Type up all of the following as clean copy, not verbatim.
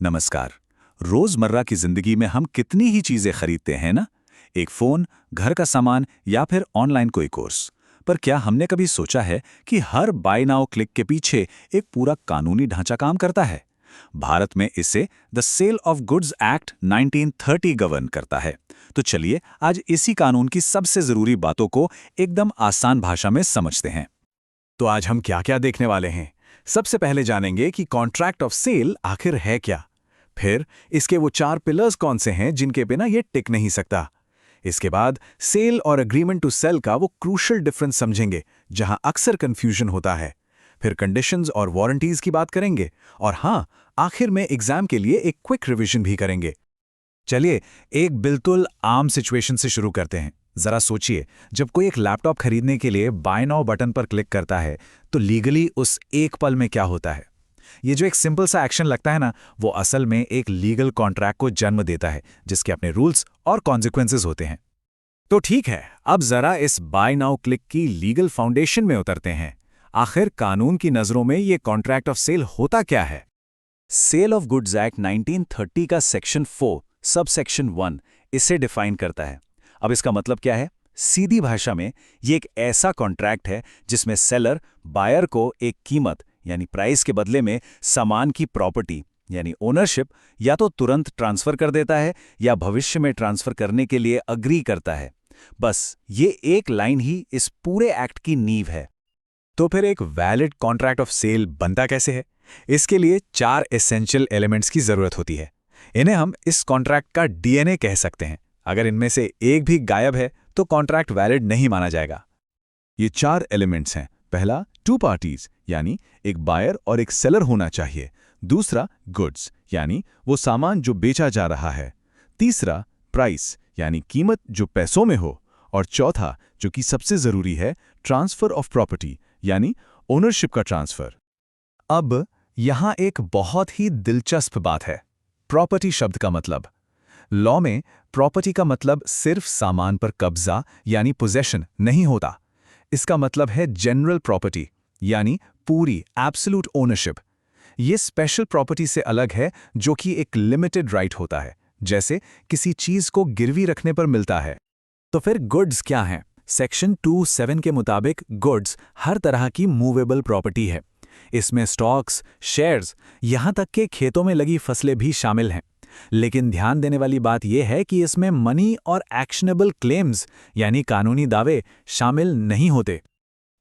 नमस्कार। रोजमर्रा की जिंदगी में हम कितनी ही चीजें खरीदते हैं ना। एक फोन, घर का सामान या फिर ऑनलाइन कोई कोर्स। पर क्या हमने कभी सोचा है कि हर बाय नाउ क्लिक के पीछे एक पूरा कानूनी ढांचा काम करता है। भारत में इसे the sale of goods act 1930 govern करता है। तो चलिए आज इसी कानून की सबसे जरूरी बातों को एकदम आसान भाषा में समझते हैं। तो आज हम क्या क्या देखने वाले हैं। सबसे पहले जानेंगे कि कॉन्ट्रैक्ट ऑफ सेल आखिर है क्या। फिर इसके वो 4 पिलर्स कौन से हैं जिनके बिना ये टिक नहीं सकता। इसके बाद सेल और एग्रीमेंट टू सेल का वो क्रूशल डिफरेंस समझेंगे जहां अक्सर कंफ्यूजन होता है। फिर कंडीशंस और वारंटीज की बात करेंगे और हाँ, आखिर में एग्जाम के लिए एक क्विक रिवीजन भी करेंगे। चलिए एक बिल्कुल आम सिचुएशन से शुरू करते हैं। जरा सोचिए, जब कोई एक लैपटॉप खरीदने के लिए बाय नाउ बटन पर क्लिक करता है तो लीगली उस एक पल में क्या होता है। ये जो एक सिंपल सा एक्शन लगता है ना, वो असल में एक लीगल कॉन्ट्रैक्ट को जन्म देता है जिसके अपने रूल्स और कॉन्सिक्वेंसेस होते हैं। तो ठीक है, अब जरा इस बाय नाउ क्लिक की लीगल फाउंडेशन में उतरते हैं। आखिर कानून की नजरों में ये कॉन्ट्रैक्ट ऑफ सेल होता क्या है। सेल ऑफ गुड्स एक्ट 1930 का सेक्शन 4 सब सेक्शन 1 इसे डिफाइन करता है। अब इसका मतलब क्या है? सीधी भाषा में ये एक ऐसा कॉन्ट्रैक्ट है जिसमें सेलर बायर को एक कीमत यानी प्राइस के बदले में सामान की प्रॉपर्टी यानी ओनरशिप या तो तुरंत ट्रांसफर कर देता है या भविष्य में ट्रांसफर करने के लिए अग्री करता है। बस ये एक लाइन ही इस पूरे एक्ट की नींव है। तो फिर एक वैलिड कॉन्ट्रैक्ट ऑफ सेल बनता कैसे है? इसके लिए 4 एसेंशियल एलिमेंट्स की जरूरत होती है। इन्हें हम इस कॉन्ट्रैक्ट का डीएनए कह सकते हैं। अगर इनमें से एक भी गायब है तो कॉन्ट्रैक्ट वैलिड नहीं माना जाएगा। ये 4 एलिमेंट्स हैं। पहला, 2 पार्टीज यानी एक बायर और एक सेलर होना चाहिए। दूसरा, गुड्स यानी वो सामान जो बेचा जा रहा है। तीसरा, प्राइस यानी कीमत जो पैसों में हो। और चौथा, जो कि सबसे जरूरी है, ट्रांसफर ऑफ प्रॉपर्टी यानी ओनरशिप का ट्रांसफर। अब यहां एक बहुत ही दिलचस्प बात है। प्रॉपर्टी शब्द का मतलब, लॉ में प्रॉपर्टी का मतलब सिर्फ सामान पर कब्जा यानी पोजेशन नहीं होता। इसका मतलब है जनरल प्रॉपर्टी यानी पूरी एब्सोल्यूट ओनरशिप। ये स्पेशल प्रॉपर्टी से अलग है जो कि एक लिमिटेड राइट होता है, जैसे किसी चीज को गिरवी रखने पर मिलता है। तो फिर गुड्स क्या हैं? सेक्शन 27 के मुताबिक गुड्स हर तरह की मूवेबल प्रॉपर्टी है। इसमें स्टॉक्स, शेयर्स, यहां तक कि खेतों में लगी फसलें भी शामिल हैं। लेकिन ध्यान देने वाली बात यह है कि इसमें मनी और एक्शनेबल क्लेम्स यानी कानूनी दावे शामिल नहीं होते।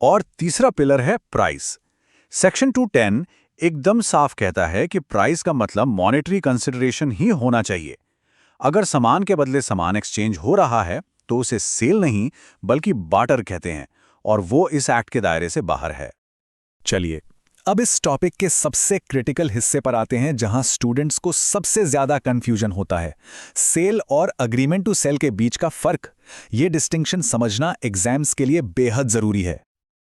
और तीसरा पिलर है प्राइस। सेक्शन 210 एकदम साफ कहता है कि प्राइस का मतलब मॉनेटरी कंसिडरेशन ही होना चाहिए। अगर सामान के बदले सामान एक्सचेंज हो रहा है तो उसे सेल नहीं बल्कि बार्टर कहते हैं और वो इस एक्ट के दायरे से बाहर है। चलिए अब इस टॉपिक के सबसे क्रिटिकल हिस्से पर आते हैं जहां स्टूडेंट्स को सबसे ज्यादा कंफ्यूजन होता है, सेल और अग्रीमेंट टू सेल के बीच का फर्क। ये डिस्टिंक्शन समझना एग्जाम्स के लिए बेहद जरूरी है।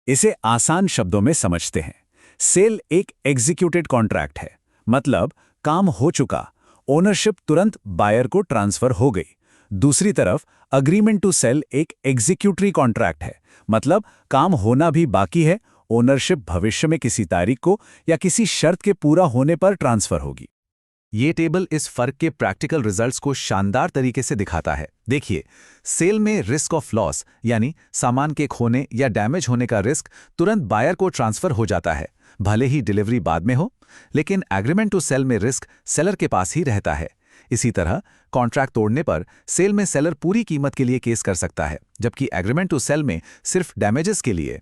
इसे आसान शब्दों में समझते हैं। सेल एक एग्जीक्यूटेड कॉन्ट्रैक्ट है, मतलब काम हो चुका, ओनरशिप तुरंत बायर को ट्रांसफर हो गई। दूसरी तरफ अग्रीमेंट टू सेल एक एग्जीक्यूटरी कॉन्ट्रैक्ट है, मतलब काम होना भी बाकी है, ओनरशिप भविष्य में किसी तारीख को या किसी शर्त के पूरा होने पर ट्रांसफर होगी। ये टेबल इस फर्क के प्रैक्टिकल रिजल्ट्स को शानदार तरीके से दिखाता है। देखिए, सेल में रिस्क ऑफ लॉस यानी सामान के खोने या डैमेज होने का रिस्क तुरंत बायर को ट्रांसफर हो जाता है, भले ही डिलीवरी बाद में हो। लेकिन एग्रीमेंट टू सेल में रिस्क सेलर के पास ही रहता है। इसी तरह कॉन्ट्रैक्ट तोड़ने पर सेल में सेलर पूरी कीमत के लिए केस कर सकता है, जबकि एग्रीमेंट टू सेल में सिर्फ डैमेजेस के लिए।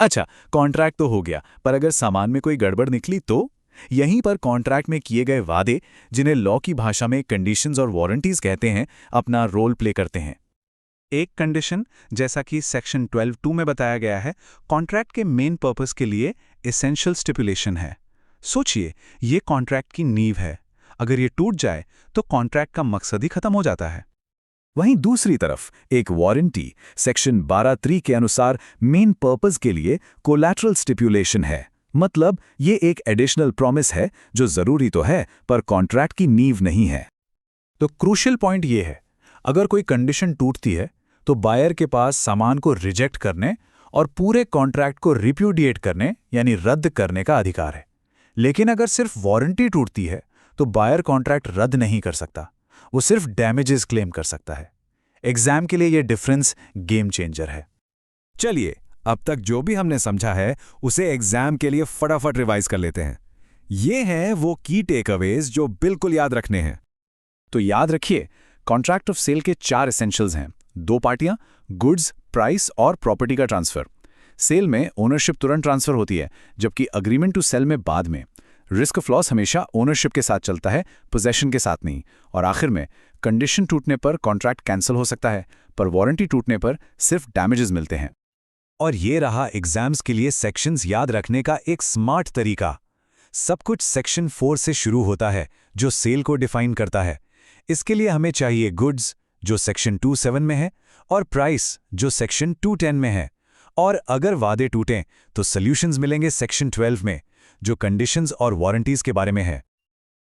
अच्छा, कॉन्ट्रैक्ट तो हो गया, पर अगर सामान में कोई गड़बड़ निकली तो यहीं पर कॉन्ट्रैक्ट में किए गए वादे, जिन्हें लॉ की भाषा में कंडीशंस और वारंटीज कहते हैं, अपना रोल प्ले करते हैं। एक कंडीशन, जैसा कि सेक्शन 12(2) में बताया गया है, कॉन्ट्रैक्ट के मेन पर्पस के लिए एसेंशियल स्टिपुलेशन है। सोचिए, ये कॉन्ट्रैक्ट की नींव है। अगर ये टूट जाए तो कॉन्ट्रैक्ट का मकसद ही खत्म हो जाता है। वहीं दूसरी तरफ एक वारंटी सेक्शन 12(3) के अनुसार मेन पर्पस के लिए कोलैटरल स्टिपुलेशन है, मतलब ये एक एडिशनल प्रॉमिस है जो जरूरी तो है पर कॉन्ट्रैक्ट की नींव नहीं है। तो क्रूशियल पॉइंट ये है, अगर कोई कंडीशन टूटती है तो बायर के पास सामान को रिजेक्ट करने और पूरे कॉन्ट्रैक्ट को रिप्यूडिएट करने यानी रद्द करने का अधिकार है। लेकिन अगर सिर्फ वारंटी टूटती है तो बायर कॉन्ट्रैक्ट रद्द नहीं कर सकता, वो सिर्फ डैमेजेस क्लेम कर सकता है। एग्जाम के लिए ये डिफरेंस गेम चेंजर है। चलिए, अब तक जो भी हमने समझा है उसे एग्जाम के लिए फटाफट रिवाइज कर लेते हैं। ये हैं वो की टेकअवेज जो बिल्कुल याद रखने हैं। तो याद रखिए, कॉन्ट्रैक्ट ऑफ सेल के 4 एसेंशियल्स हैं। 2 पार्टियां, गुड्स, प्राइस और प्रॉपर्टी का ट्रांसफर। सेल में ओनरशिप तुरंत ट्रांसफर होती है, जबकि अग्रीमेंट टू सेल में बाद में। रिस्क ऑफ लॉस हमेशा ओनरशिप के साथ चलता है, पोजेशन के साथ नहीं। और आखिर में, कंडीशन टूटने पर कॉन्ट्रैक्ट कैंसिल हो सकता है, पर वारंटी टूटने पर सिर्फ डैमेजेस मिलते हैं। और ये रहा एग्जाम्स के लिए सेक्शंस याद रखने का एक स्मार्ट तरीका। सब कुछ सेक्शन 4 से शुरू होता है, जो सेल को डिफाइन करता है। इसके लिए हमें चाहिए गुड्स, जो सेक्शन 27 में है, और प्राइस, जो सेक्शन 210 में है। और अगर वादे टूटें तो सॉल्यूशंस मिलेंगे सेक्शन 12 में, जो कंडीशंस और वारंटीज के बारे में है।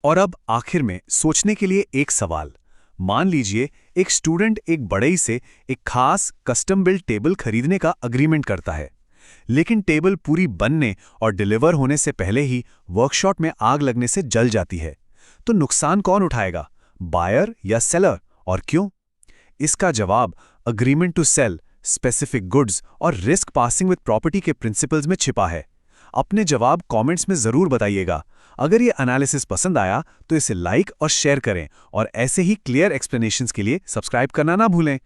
और अब आखिर में सोचने के लिए एक सवाल। मान लीजिए एक स्टूडेंट एक बढ़ई से एक खास कस्टम बिल्ड टेबल खरीदने का अग्रीमेंट करता है, लेकिन टेबल पूरी बनने और डिलीवर होने से पहले ही वर्कशॉप में आग लगने से जल जाती है। तो नुकसान कौन उठाएगा, बायर या सेलर, और क्यों? इसका जवाब agreement to sell, specific goods और रिस्क पासिंग विद प्रॉपर्टी के प्रिंसिपल्स में छिपा है। अपने जवाब कमेंट्स में जरूर बताइएगा। अगर ये एनालिसिस पसंद आया तो इसे लाइक और शेयर करें, और ऐसे ही क्लियर एक्सप्लेनेशंस के लिए सब्सक्राइब करना ना भूलें।